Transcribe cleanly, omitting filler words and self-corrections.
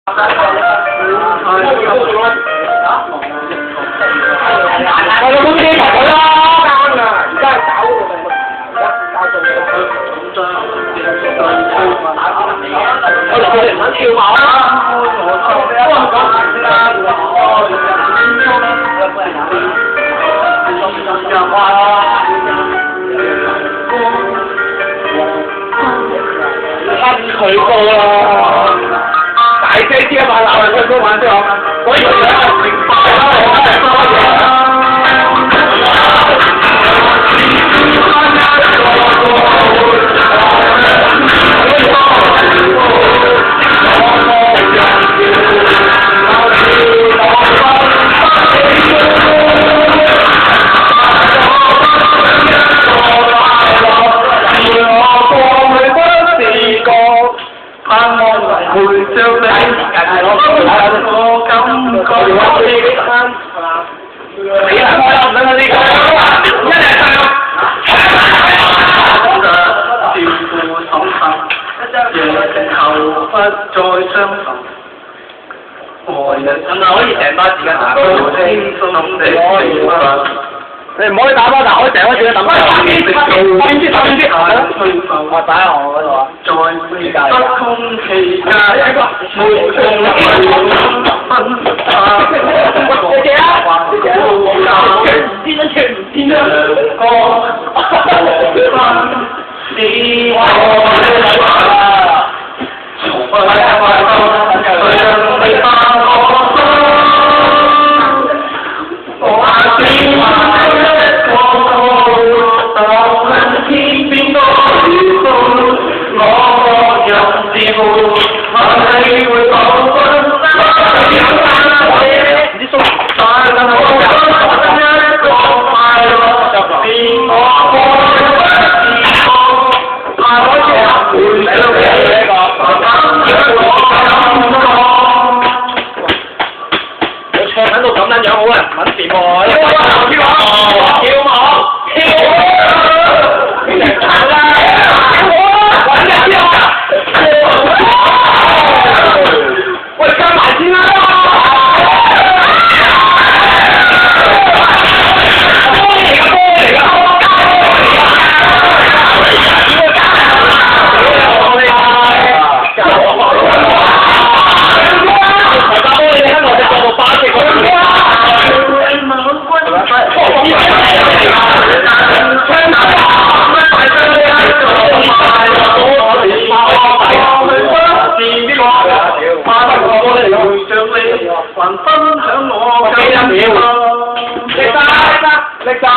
我哋公司埋佢啦，而家係搞我哋佢哋唔肯跳馬啦。佢過啦，大聲啲啊嘛，鬧人佢都玩先好，我以為係明白啦，我係多嘢。會將你我感覺你係我又唔等嗰啲，一日晒咯。照顧審慎，夜後不再相逢。係咪可以成班時間打波？你唔可以打波，但可以成班時間打波。我打喺我嗰度啊。在不空期間，沒空分差。謝謝啊！唔見啊！你我從不快樂，誰人未把我心？我只問一個當天邊個如風，我各人自負，問你會否分身？唔知蘇但我一個快樂，便我愛不自我，怕我會想你。唱緊到咁樣好啊，揾掂喎！跳舞！喂，加埋先啦！還分享我感受，力就係